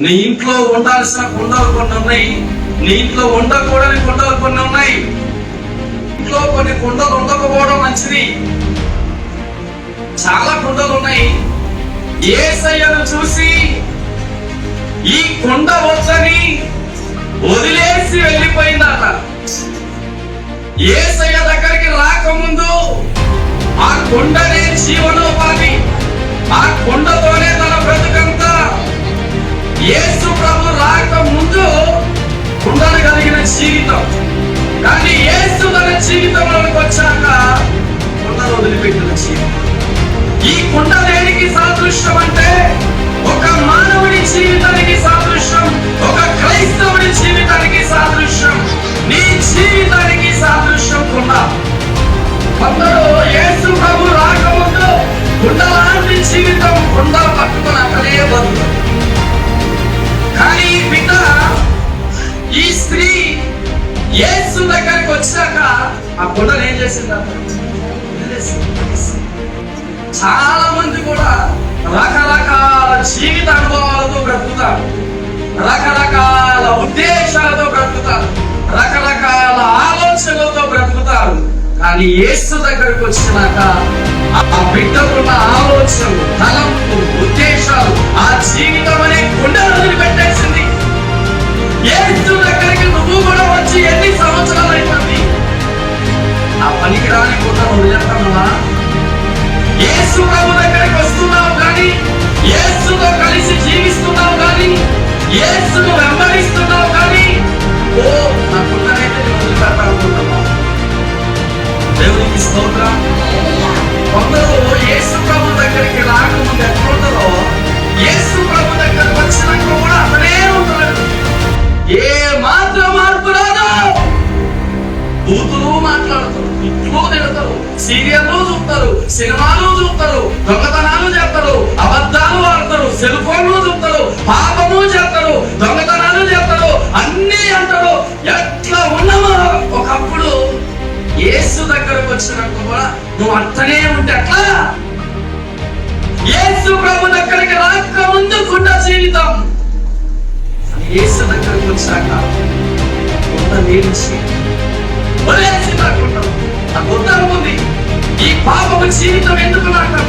నీ ఇంట్లో ఉండాల్సిన కుండలు కొన్ని ఉన్నాయి, నీ ఇంట్లో ఉండకూడని కుండలు కొన్ని ఉన్నాయి. ఇంట్లో కొన్ని కుండలు ఉండకపోవడం మంచిది. చాలా కుండలు ఉన్నాయి. యేసయ్యను చూసి ఈ కుండ వద్దని వదిలేసి వెళ్ళిపోయిందట. యేసయ్య దగ్గరికి రాకముందు ఆ కుండనే జీవనోపాధి, ఆ కుండతోనే తన బ్రతుకంతా. యేసు ప్రభు రాక ముందు కుండను కలిగిన జీవితం, కానీ యేసు తన జీవితంలోకి వచ్చాక కుండను వదిలిపెట్టిన జీవితం. ఈ కుండ దేనికి సాదృశ్యం అంటే ఒక మానవుడి జీవితానికి సాదృశ్యం, ఒక క్రైస్తవుడి జీవితానికి సాదృశ్యం, నీ జీవితానికి సాదృశ్యం కుండ. కొందరు యేసు ప్రభు రాకముందు కుండ లాంటి జీవితం, కుండలు పట్టుకుని అక్కడే బతుకుతారు. కానీ బిడ్డ, ఈ స్త్రీ యేసు దగ్గరికి వచ్చాక ఆ కుండను ఏం చేసిందంట? చాలా మంది కూడా రకరకాల జీవిత అనుభవాలతో బ్రతుకుతారు, రకరకాల ఉద్దేశాలతో బ్రతుకుతారు, రకరకాల ఆలోచనలతో బ్రతుకుతారు. కానీ యేసు దగ్గరికి వచ్చినాక ఆ బిడ్డకున్న ఆలోచనలు, తలంపు, ఉద్దేశాలు, ఆ జీవితం అనే కుండను వదిలిపెట్టేసింది. యేసు దగ్గరికి నువ్వు కూడా వచ్చి ఎన్ని సంవత్సరాలు అయిపోయింది? ఆ పనికి రాని కుండను వదిలేస్తామా? యేసు ప్రభు దగ్గరికి వస్తున్నావు కానీ, యేసుతో కలిసి జీవిస్తున్నావు కానీ, యేసును వెంబడిస్తున్నావు కానీ, ఓ నా కుండనైతే నేను వదిలిపెట్టాలనుకుంటున్నావు. దేవునికి స్తోత్రం. కొందరు యేసు ప్రభు దగ్గరికి రాకముందు ఎట్లుంటారో, యేసు ప్రభు దగ్గరికి వచ్చినాక కూడా అతనే ఉంటాడు. ఏ మాత్రం మార్పు రాదు. బూతులు మాట్లాడతారు, ఇట్లు తిడతారు, సీరియల్లో చూస్తారు, సినిమాలు చూస్తారు, దొంగతనాలు చేస్తారు, అబద్ధాలు ఆడతారు, సెల్ ఫోన్లు చూస్తారు, పాపము చేస్తారు, దొంగతనాలు చేస్తారు, అన్ని అంటారు. ఎట్లా ఉన్నామో ఒకప్పుడు యేసు దగ్గరకు వచ్చినాక కూడా నువ్వు అట్లనే ఉంటే ఎట్లా? యేసు ప్రభు దగ్గరికి రాక ముందు కుండ జీవితం, యేసు దగ్గరకు వచ్చాక కుండ వేయించి వదిలేసి రాకుండా ఉంది. ఈ పాపము జీవితం ఎందుకు నాకు